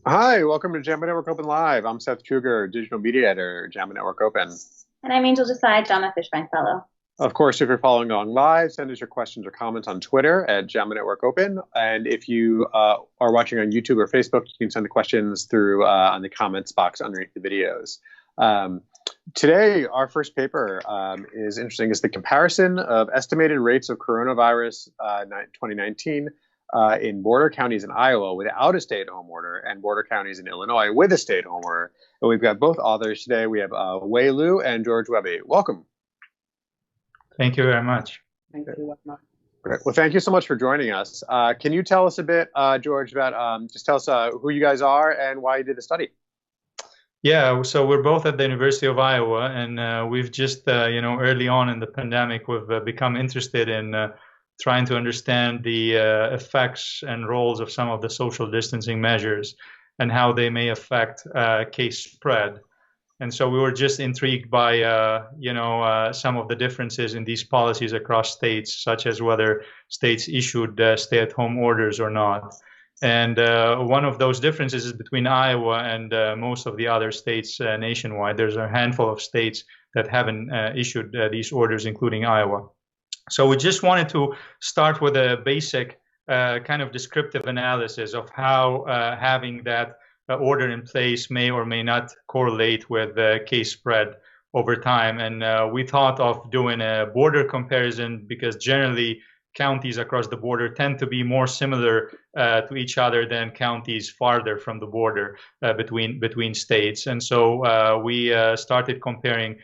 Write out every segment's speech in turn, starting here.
Hi, welcome to JAMA Network Open Live. I'm Seth Kruger, Digital Media Editor, JAMA Network Open. And I'm Angel Desai, JAMA Fishbein Fellow. Of course, if you're following along live, send us your questions or comments on Twitter at JAMA Network Open. And if you are watching on YouTube or Facebook, you can send the questions through on the comments box underneath the videos. Today, our first paper is interesting. It's the comparison of estimated rates of coronavirus 2019 in border counties in Iowa without a stay-at-home order and border counties in Illinois with a stay-at-home order. And we've got both authors today. We have Wei Lyu and George Wehby. Welcome. Thank you very much. Thank you very much. Great. Well, thank you so much for joining us. Can you tell us a bit, George, about just tell us who you guys are and why you did the study? Yeah, so we're both at the University of Iowa, and we've just, early on in the pandemic, we've become interested in trying to understand the effects and roles of some of the social distancing measures and how they may affect case spread. And so we were just intrigued by, some of the differences in these policies across states, such as whether states issued stay-at-home orders or not. And one of those differences is between Iowa and most of the other states nationwide. There's a handful of states that haven't issued these orders, including Iowa. So we just wanted to start with a basic kind of descriptive analysis of how having that order in place may or may not correlate with case spread over time. And we thought of doing a border comparison because generally counties across the border tend to be more similar to each other than counties farther from the border between states. And so we started comparing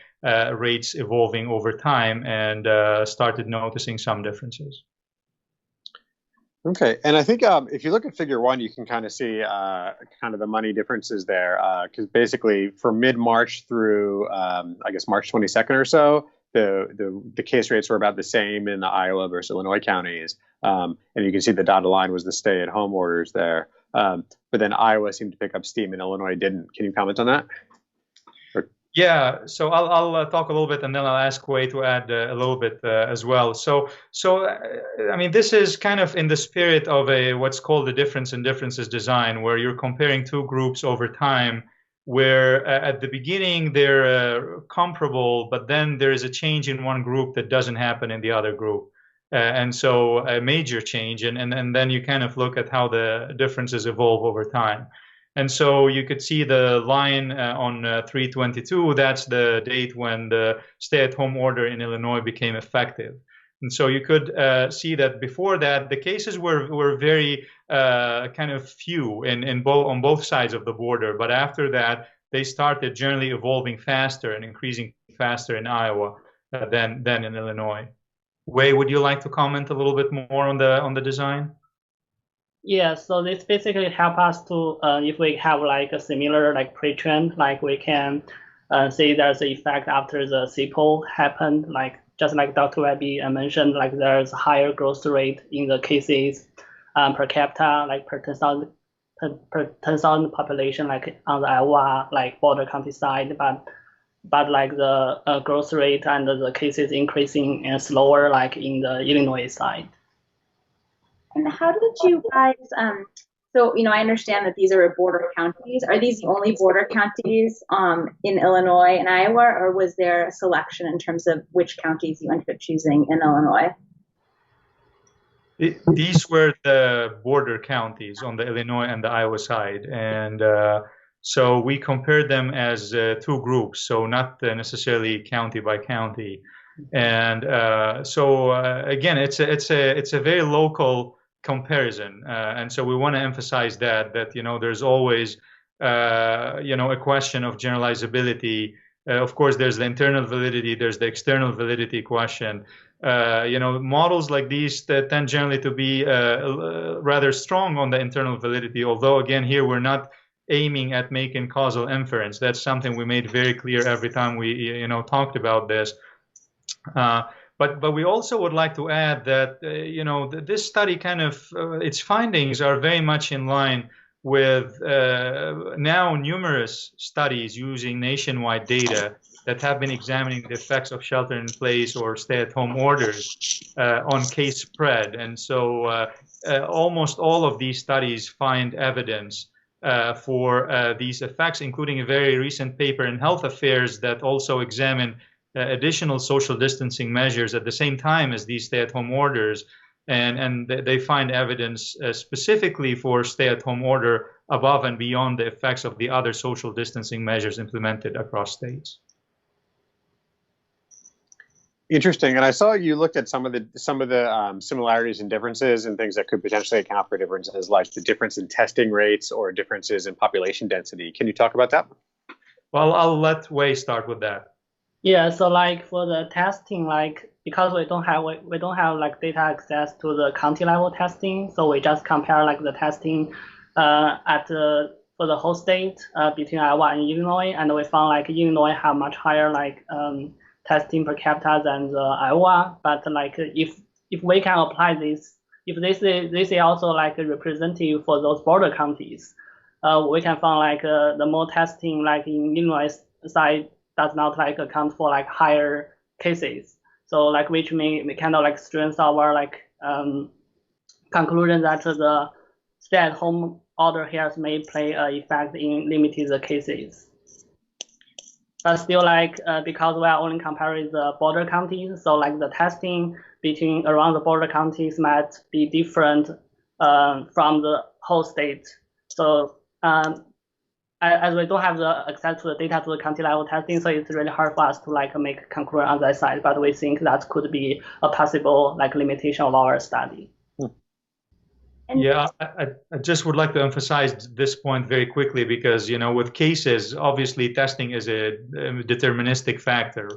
rates evolving over time and started noticing some differences. Okay, and I think if you look at Figure 1, you can kind of see kind of the money differences there, because basically from mid-March through, I guess, March 22nd or so, the case rates were about the same in the Iowa versus Illinois counties, and you can see the dotted line was the stay-at-home orders there. But then Iowa seemed to pick up steam and Illinois didn't. Can you comment on that? Yeah, so I'll talk a little bit, and then I'll ask Wei to add a little bit as well. So I mean, this is kind of in the spirit of what's called the difference in differences design, where you're comparing two groups over time, where at the beginning they're comparable, but then there is a change in one group that doesn't happen in the other group. And so a major change, and then you kind of look at how the differences evolve over time. And so you could see the line on 3/22, that's the date when the stay-at-home order in Illinois became effective. And so you could see that before that, the cases were very kind of few on both sides of the border. But after that, they started generally evolving faster and increasing faster in Iowa than in Illinois. Wei, would you like to comment a little bit more on the design? Yeah, so this basically help us to, if we have like a similar like pre-trend, like we can see there's an effect after the CPO happened, like just like Dr. Wehby mentioned, like there's higher growth rate in the cases per capita, like per 10,000 population, like on the Iowa like border county side, but like the growth rate and the cases increasing and slower like in the Illinois side. And how did you guys, so, I understand that these are border counties. Are these the only border counties in Illinois and Iowa, or was there a selection in terms of which counties you ended up choosing in Illinois? These were the border counties on the Illinois and the Iowa side. And so we compared them as two groups, so not necessarily county by county. And so again, it's a very local comparison, and so we want to emphasize that there's always a question of generalizability. Of course, there's the internal validity, there's the external validity question. Models like these that tend generally to be rather strong on the internal validity, although again here we're not aiming at making causal inference. That's something we made very clear every time we talked about this. But we also would like to add that this study kind of its findings are very much in line with now numerous studies using nationwide data that have been examining the effects of shelter-in-place or stay-at-home orders on case spread. And so almost all of these studies find evidence for these effects, including a very recent paper in Health Affairs that also examined additional social distancing measures at the same time as these stay-at-home orders. And they find evidence specifically for stay-at-home order above and beyond the effects of the other social distancing measures implemented across states. Interesting. And I saw you looked at some of the similarities and differences and things that could potentially account for differences, like the difference in testing rates or differences in population density. Can you talk about that? Well, I'll let Wei start with that. Yeah, so like for the testing, like because we don't have like data access to the county level testing, so we just compare like the testing for the whole state between Iowa and Illinois, and we found like Illinois have much higher like testing per capita than the Iowa. But like if we can apply this, if this is also like representative for those border counties, we can find like the more testing like in Illinois side does not like account for like higher cases. So like which may kind of like strengthens our like conclusion that the stay-at-home order here may play an effect in limiting the cases. But still like because we are only comparing the border counties, so like the testing between around the border counties might be different from the whole state. So as we don't have the access to the data to the county level testing, so it's really hard for us to like make a conclusion on that side. But we think that could be a possible like limitation of our study. Yeah, I just would like to emphasize this point very quickly because, you know, with cases, obviously testing is a deterministic factor.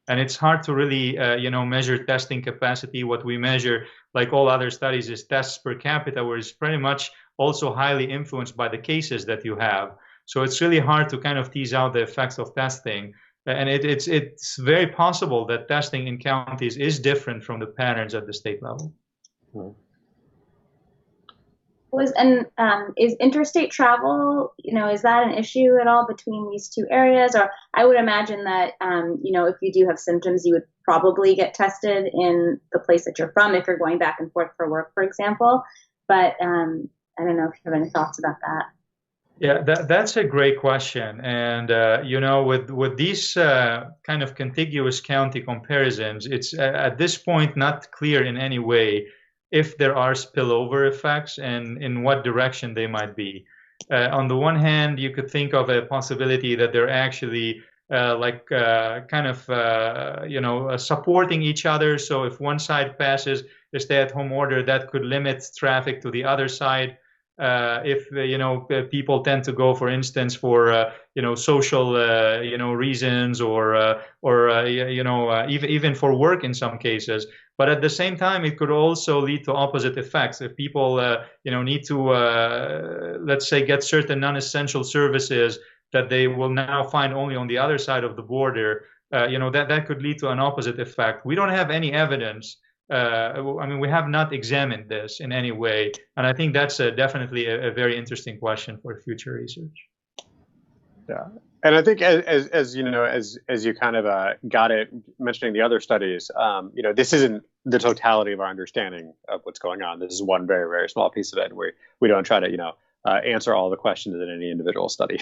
And it's hard to really, you know, measure testing capacity. What we measure, like all other studies, is tests per capita, where it's pretty much also highly influenced by the cases that you have. So it's really hard to kind of tease out the effects of testing. And it's very possible that testing in counties is different from the patterns at the state level. Is interstate travel, you know, is that an issue at all between these two areas? Or I would imagine that, you know, if you do have symptoms, you would probably get tested in the place that you're from if you're going back and forth for work, for example. But I don't know if you have any thoughts about that. Yeah, that's a great question. And, you know, with these kind of contiguous county comparisons, it's at this point not clear in any way if there are spillover effects and in what direction they might be. On the one hand, you could think of a possibility that they're actually you know, supporting each other. So if one side passes the stay-at-home order, that could limit traffic to the other side. If you know, people tend to go, for instance, for you know, social you know, reasons, or you know, even for work in some cases. But at the same time, it could also lead to opposite effects. If people you know, need to let's say get certain non-essential services that they will now find only on the other side of the border, you know, that could lead to an opposite effect. We don't have any evidence. I mean, we have not examined this in any way, and I think that's definitely a very interesting question for future research. Yeah, and I think as you know, as you kind of got it mentioning the other studies, you know, this isn't the totality of our understanding of what's going on. This is one very, very small piece of it. We don't try to, you know, answer all the questions in any individual study.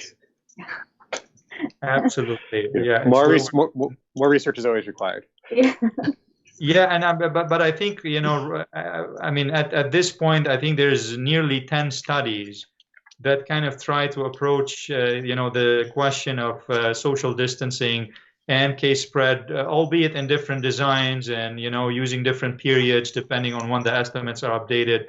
Absolutely, yeah. More research is always required. Yeah. Yeah, and but I think, you know, I mean, at this point, I think there's nearly 10 studies that kind of try to approach, you know, the question of social distancing and case spread, albeit in different designs and, you know, using different periods depending on when the estimates are updated.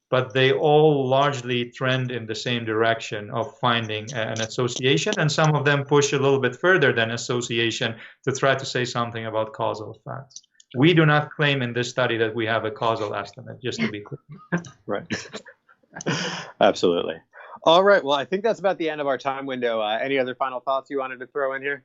But they all largely trend in the same direction of finding an association, and some of them push a little bit further than association to try to say something about causal effects. We do not claim in this study that we have a causal estimate, just to be clear. Right. Absolutely. All right. Well, I think that's about the end of our time window. Any other final thoughts you wanted to throw in here?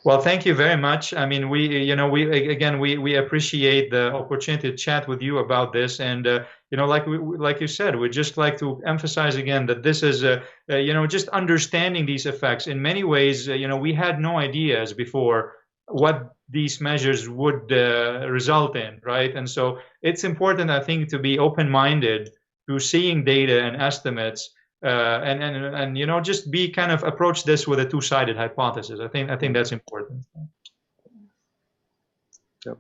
Well, thank you very much. I mean, we appreciate the opportunity to chat with you about this, and you know, like you said, we'd just like to emphasize again that this is you know, just understanding these effects. In many ways, you know, we had no ideas before what these measures would result in, right? And so it's important, I think, to be open-minded to seeing data and estimates, and you know, just be kind of approach this with a two-sided hypothesis. I think that's important.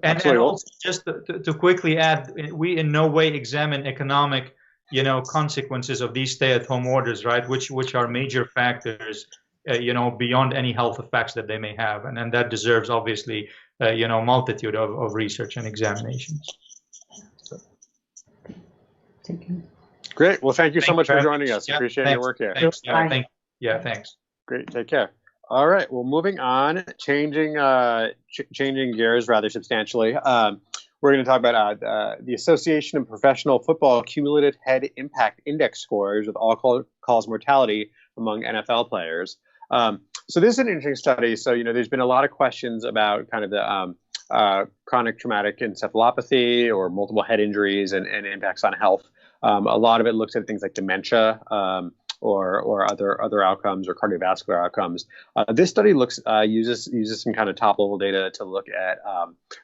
And also, just to quickly add, we in no way examine economic, you know, consequences of these stay-at-home orders, right? Which are major factors, you know, beyond any health effects that they may have, and that deserves obviously, you know, multitude of research and examinations. So. Thank you. Great. Well, thank you so much for joining us. Yeah, appreciate your work here. Thanks. Thanks. Great. Take care. All right. Well, moving on, changing gears rather substantially. We're going to talk about the Association of Professional Football Cumulative Head Impact Index scores with all-cause mortality among NFL players. So this is an interesting study. So, you know, there's been a lot of questions about kind of the chronic traumatic encephalopathy or multiple head injuries and impacts on health. A lot of it looks at things like dementia, or other outcomes or cardiovascular outcomes. This study uses some kind of top-level data to look at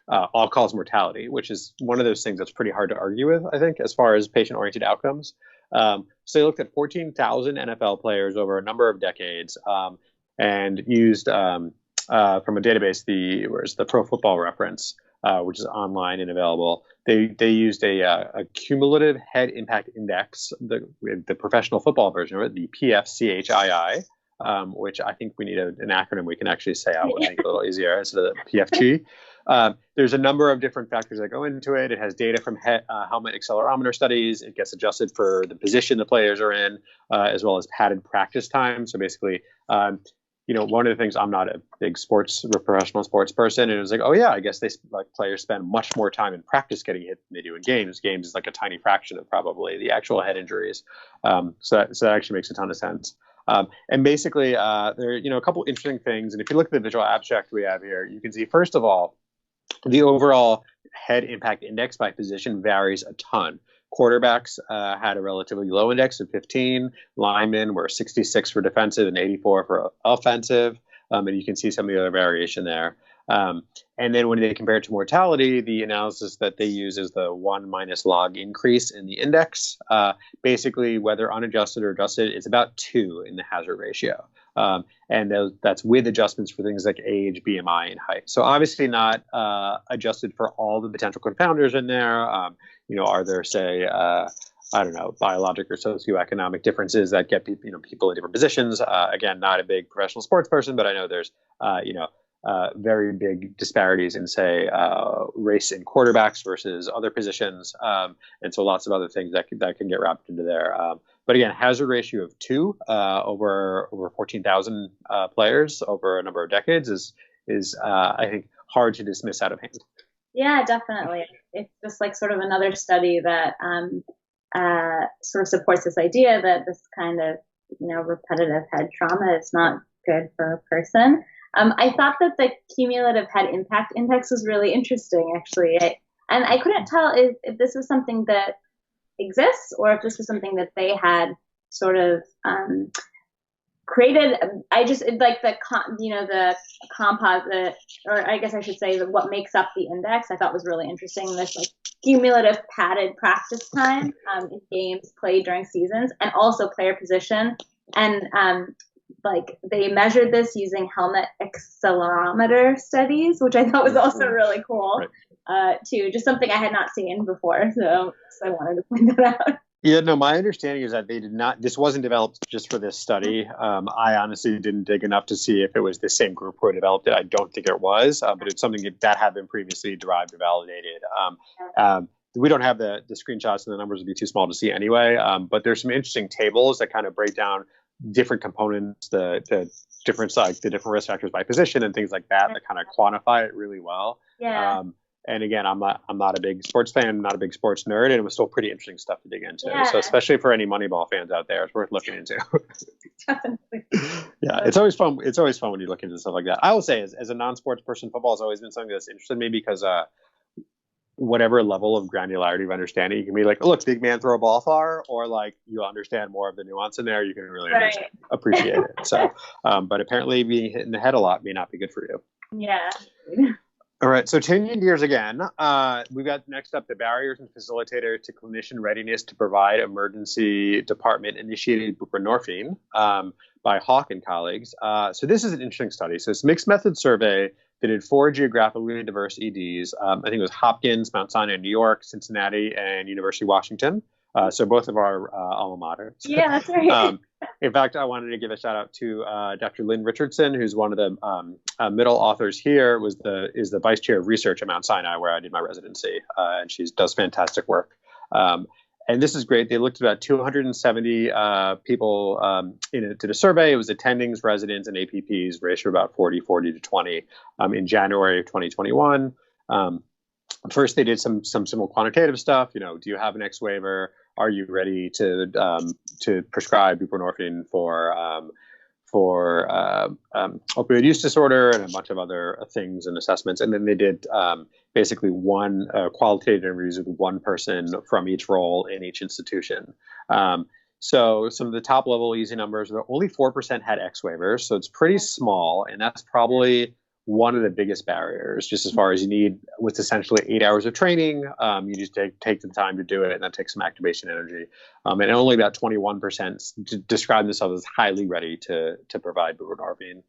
all-cause mortality, which is one of those things that's pretty hard to argue with, I think, as far as patient-oriented outcomes. So they looked at 14,000 NFL players over a number of decades and used from a database, the Pro Football Reference, which is online and available. They used a cumulative head impact index, the professional football version of it, the PFCHII, which I think we need an acronym we can actually say out and make it a little easier. It's the PFG. There's a number of different factors that go into it. It has data from helmet accelerometer studies. It gets adjusted for the position the players are in, as well as padded practice time. So basically, you know, one of the things, I'm not a big professional sports person, and it was like, oh yeah, I guess players spend much more time in practice getting hit than they do in games. Games is like a tiny fraction of probably the actual head injuries. So that actually makes a ton of sense. And basically, there are, you know, a couple interesting things. And if you look at the visual abstract we have here, you can see, first of all, the overall head impact index by position varies a ton. Quarterbacks had a relatively low index of 15. Linemen were 66 for defensive and 84 for offensive. And you can see some of the other variation there. And then when they compare it to mortality, the analysis that they use is the 1 minus log increase in the index. Basically, whether unadjusted or adjusted, it's about 2 in the hazard ratio. And that's with adjustments for things like age, BMI, and height. So obviously not adjusted for all the potential confounders in there. You know, are there, say, I don't know, biologic or socioeconomic differences that get people, you know, people in different positions? Again, not a big professional sports person, but I know there's, you know, very big disparities in, say, race in quarterbacks versus other positions, and so lots of other things that can get wrapped into there. But again, hazard ratio of 2 over 14,000 players over a number of decades is I think hard to dismiss out of hand. Yeah, definitely. It's just like sort of another study that sort of supports this idea that this kind of, you know, repetitive head trauma is not good for a person. I thought that the cumulative head impact index was really interesting, actually. And I couldn't tell if this was something that exists or if this was something that they had sort of created. I just like the composite, or I guess I should say what makes up the index. I thought was really interesting. This like cumulative padded practice time in games played during seasons, and also player position. And like they measured this using helmet accelerometer studies, which I thought was also really cool, too. Just something I had not seen before, so I wanted to point that out. Yeah, no, my understanding is that they did not. This wasn't developed just for this study. I honestly didn't dig enough to see if it was the same group who developed it. I don't think it was, but it's something that had been previously derived or validated. We don't have the screenshots, and the numbers would be too small to see anyway. But there's some interesting tables that kind of break down different components, the different risk factors by position and things like that kind of quantify it really well. Yeah. And again, I'm not a big sports fan, not a big sports nerd, and it was still pretty interesting stuff to dig into. Yeah. So especially for any Moneyball fans out there, it's worth looking into. Definitely. Yeah, it's always fun. It's always fun when you look into stuff like that. I will say, as a non-sports person, football has always been something that's interested me because whatever level of granularity of understanding, you can be like, oh, look, big man throw a ball far, or like you understand more of the nuance in there, you can really appreciate it. So, but apparently being hit in the head a lot may not be good for you. Yeah. All right, so changing gears again, we've got next up the barriers and facilitators to clinician readiness to provide emergency department initiated buprenorphine by Hawk and colleagues. So this is an interesting study. So it's a mixed method survey. They did 4 geographically diverse EDs. I think it was Hopkins, Mount Sinai, New York, Cincinnati, and University of Washington. So both of our alma mater. Yeah, that's right. In fact, I wanted to give a shout out to Dr. Lynn Richardson, who's one of the middle authors here, is the vice chair of research at Mount Sinai, where I did my residency, and she does fantastic work. And this is great. They looked at about 270 people did a survey. It was attendings, residents, and APPs, ratio about 40 to 20 in January of 2021. First, they did some simple quantitative stuff. Do you have an X waiver? Are you ready to prescribe buprenorphine for opioid use disorder, and a bunch of other things and assessments? And then they did basically one qualitative interviews with one person from each role in each institution. So some of the top level easy numbers, only 4% had X waivers, so it's pretty small, and that's probably one of the biggest barriers, just as far as you need what's essentially 8 hours of training. You just take the time to do it, and that takes some activation energy. And only about 21% describe themselves as highly ready to provide buprenorphine.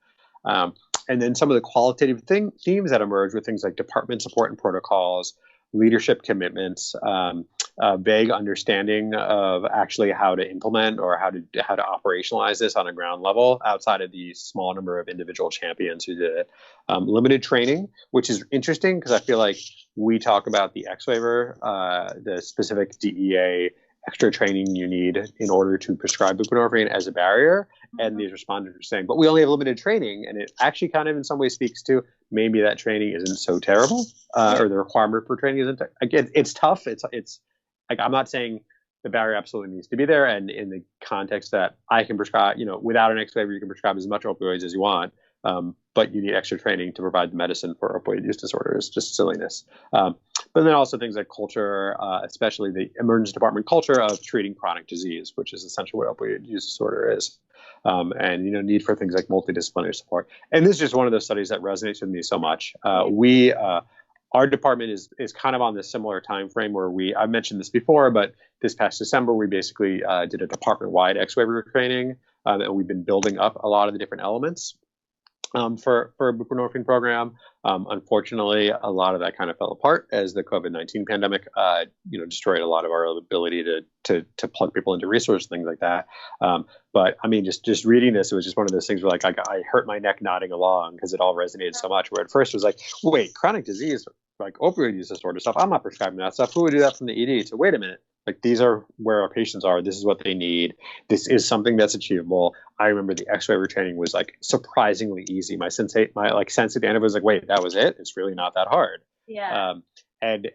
And then some of the qualitative themes that emerge were things like department support and protocols, leadership commitments, vague understanding of actually how to implement or how to operationalize this on a ground level outside of the small number of individual champions who did it. Limited training, which is interesting because I feel like we talk about the X waiver, the specific DEA extra training you need in order to prescribe buprenorphine as a barrier. And these respondents are saying, but we only have limited training. And it actually kind of in some ways speaks to maybe that training isn't so terrible, or the requirement for training isn't. Again, it's tough. It's like, I'm not saying the barrier absolutely needs to be there. And in the context that I can prescribe, without an X waiver, you can prescribe as much opioids as you want. But you need extra training to provide the medicine for opioid use disorder. It's just silliness. But then also things like culture, especially the emergency department culture of treating chronic disease, which is essentially what opioid use disorder is. And need for things like multidisciplinary support. And this is just one of those studies that resonates with me so much. Our department is kind of on this similar time frame where I've mentioned this before, but this past December we basically did a department-wide X waiver training, and we've been building up a lot of the different elements for a buprenorphine program. Unfortunately, a lot of that kind of fell apart as the COVID-19 pandemic, destroyed a lot of our ability to plug people into resources, things like that. But I mean, just reading this, it was just one of those things where like I hurt my neck nodding along because it all resonated so much. Where at first it was like, wait, chronic disease, like opioid use disorder stuff, I'm not prescribing that stuff. Who would do that from the ED? So wait a minute. Like, these are where our patients are. This is what they need. This is something that's achievable. I remember the X waiver training was like surprisingly easy. My sensei at the end of it was like, wait, that was it? It's really not that hard. Yeah. And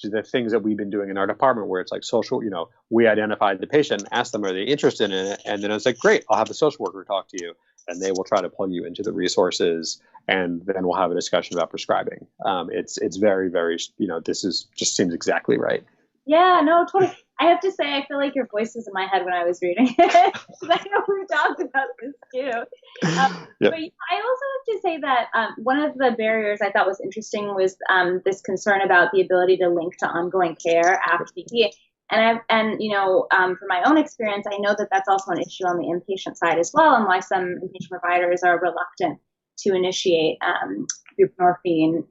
the things that we've been doing in our department where it's like social, we identified the patient, asked them, are they interested in it? And then it's like, great, I'll have the social worker talk to you, and they will try to plug you into the resources, and then we'll have a discussion about prescribing. It's very, very, just seems exactly right. Yeah, no, totally. I have to say, I feel like your voice was in my head when I was reading it. Because I know we talked about this too. Yep. But I also have to say that one of the barriers I thought was interesting was this concern about the ability to link to ongoing care after BP. And from my own experience, I know that that's also an issue on the inpatient side as well, and why some inpatient providers are reluctant to initiate buprenorphine,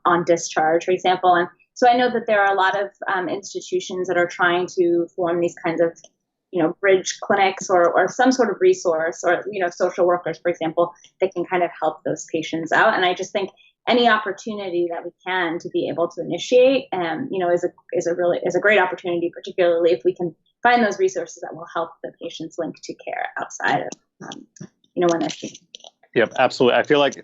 on discharge, for example. And so I know that there are a lot of institutions that are trying to form these kinds of, bridge clinics or some sort of resource, or, social workers, for example, that can kind of help those patients out. And I just think any opportunity that we can to be able to initiate, is a great opportunity, particularly if we can find those resources that will help the patients link to care outside of, when they're treated. Yep, absolutely. I feel like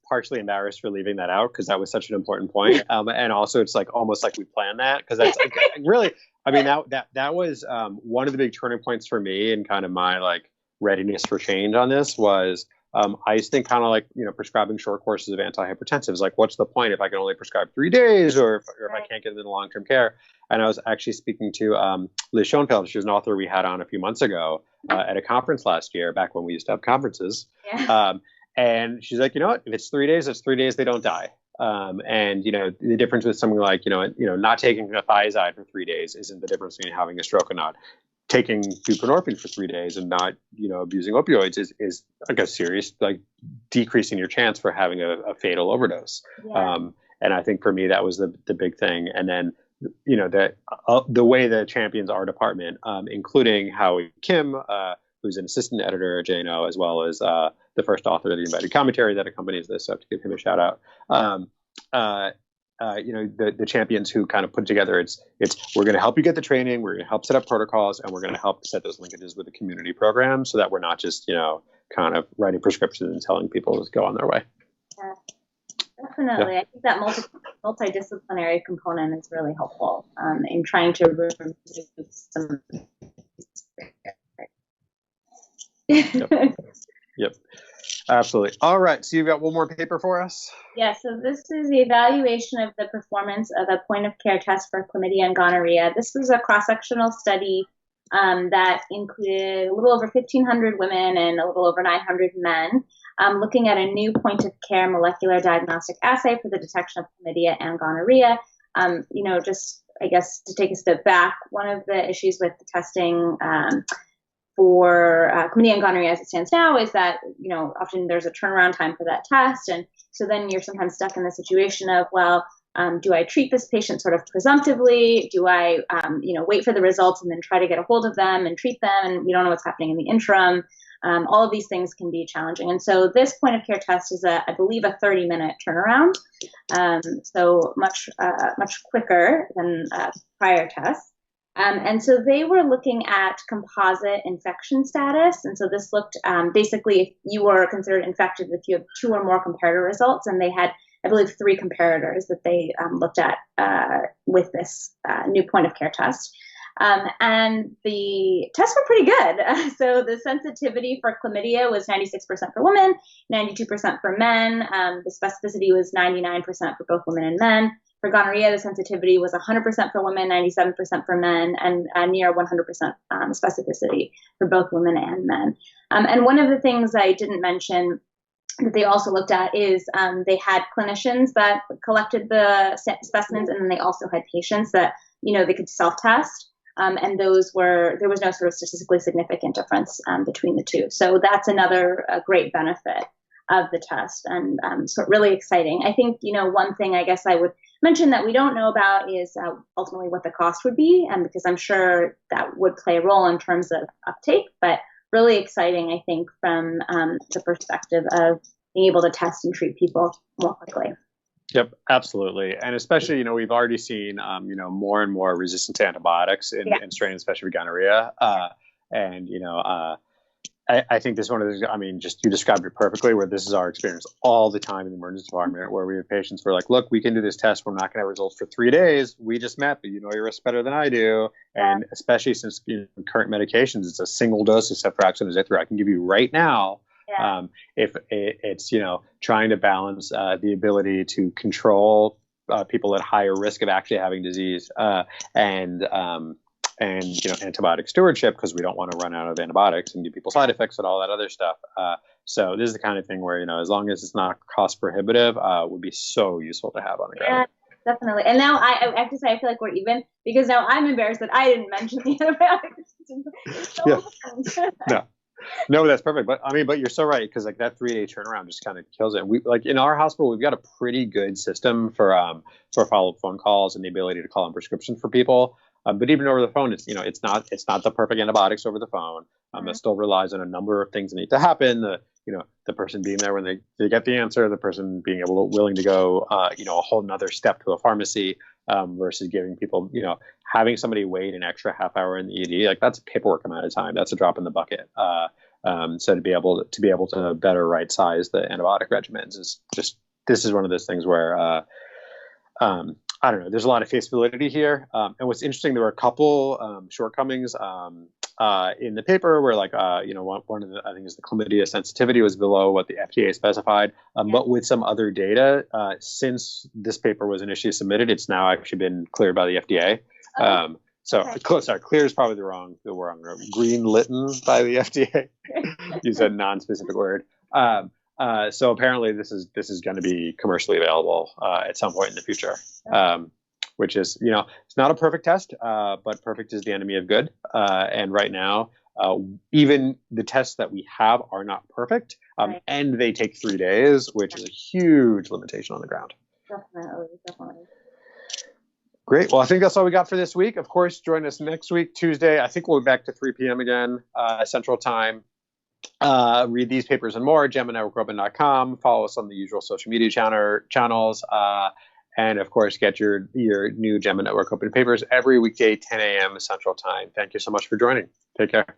partially embarrassed for leaving that out because that was such an important point. And also it's like almost like we planned that because that's like, really, I mean, that was one of the big turning points for me and kind of my like readiness for change on this was I used to think kind of like, prescribing short courses of antihypertensives. Like, what's the point if I can only prescribe 3 days or if I can't get them in long-term care? And I was actually speaking to Liz Schoenfeld. She was an author we had on a few months ago at a conference last year, back when we used to have conferences. Yeah. And she's like, you know what? If it's 3 days, it's 3 days they don't die. And the difference with something like not taking a thiazide for 3 days isn't the difference between having a stroke or not. Taking buprenorphine for 3 days and not abusing opioids is like a serious, like, decreasing your chance for having a fatal overdose. Yeah. And I think for me that was the big thing. And then that the way that champions our department, including Howie Kim, who's an assistant editor at JNO, as well as the first author of the embedded commentary that accompanies this. So I have to give him a shout out. The champions who kind of put together, it's we're going to help you get the training, we're going to help set up protocols, and we're going to help set those linkages with the community program so that we're not just, kind of writing prescriptions and telling people to go on their way. Yeah, definitely. Yeah. I think that multidisciplinary component is really helpful in trying to remove some. Yep. Absolutely. All right. So you've got one more paper for us? Yeah. So this is the evaluation of the performance of a point-of-care test for chlamydia and gonorrhea. This was a cross-sectional study that included a little over 1,500 women and a little over 900 men, looking at a new point-of-care molecular diagnostic assay for the detection of chlamydia and gonorrhea. Just, I guess, to take a step back, one of the issues with the testing for chlamydia and gonorrhea as it stands now is that, often there's a turnaround time for that test. And so then you're sometimes stuck in the situation of, well, do I treat this patient sort of presumptively? Do I, wait for the results and then try to get a hold of them and treat them? And we don't know what's happening in the interim. All of these things can be challenging. And so this point of care test is, I believe, a 30-minute turnaround. So much quicker than prior tests. And so they were looking at composite infection status. And so this looked basically if you were considered infected if you have 2 or more comparator results. And they had, I believe, 3 comparators that they looked at with this new point of care test. And the tests were pretty good. So the sensitivity for chlamydia was 96% for women, 92% for men. The specificity was 99% for both women and men. For gonorrhea, the sensitivity was 100% for women, 97% for men, and near 100% specificity for both women and men. And one of the things I didn't mention that they also looked at is they had clinicians that collected the specimens, and then they also had patients that, they could self-test. And there was no sort of statistically significant difference between the two. So that's another great benefit of the test, and so really exciting. I think, one thing I guess I would mention that we don't know about is ultimately what the cost would be, and because I'm sure that would play a role in terms of uptake, but really exciting, I think, from the perspective of being able to test and treat people more quickly. Yep, absolutely. And especially, we've already seen, more and more resistance to antibiotics in strains, especially with gonorrhea. I think this is one of those, you described it perfectly, where this is our experience all the time in the emergency department, where we have patients who are like, look, we can do this test. We're not going to have results for 3 days. We just met, but you know your risk better than I do. And especially since current medications, it's a single dose of ceftriaxone and Zithro I can give you right now. Yeah. If it's, trying to balance the ability to control people at higher risk of actually having disease and antibiotic stewardship, because we don't want to run out of antibiotics and give people side effects and all that other stuff. So this is the kind of thing where, as long as it's not cost prohibitive, would be so useful to have on the ground. Yeah, definitely. And now I have to say, I feel like we're even, because now I'm embarrassed that I didn't mention the antibiotics. It's so No, that's perfect. But you're so right, because that 3-day turnaround just kind of kills it. We in our hospital, we've got a pretty good system for follow-up phone calls and the ability to call on prescriptions for people. But even over the phone, it's it's not the perfect antibiotics over the phone. It still relies on a number of things that need to happen. The person being there when they get the answer, the person being willing to go a whole nother step to a pharmacy versus giving people having somebody wait an extra half hour in the ED, that's a paperwork amount of time. That's a drop in the bucket. So to be able to better right size the antibiotic regimens is just, this is one of those things where I don't know, there's a lot of face validity here. And what's interesting, there were a couple shortcomings in the paper where one of the, I think is the chlamydia sensitivity was below what the FDA specified. But with some other data, since this paper was initially submitted, it's now actually been cleared by the FDA. Clear is probably the wrong word. Green litten by the FDA. Use a non-specific word. So apparently this is going to be commercially available at some point in the future, which is, it's not a perfect test, but perfect is the enemy of good. And right now, even the tests that we have are not perfect, and they take 3 days, which is a huge limitation on the ground. Definitely. Great. Well, I think that's all we got for this week. Of course, join us next week, Tuesday. I think we'll be back to 3 p.m. again, Central Time. Read these papers and more at JAMANetworkOpen.com. Follow us on the usual social media channels. And, of course, get your new JAMA Network Open papers every weekday, 10 a.m. Central Time. Thank you so much for joining. Take care.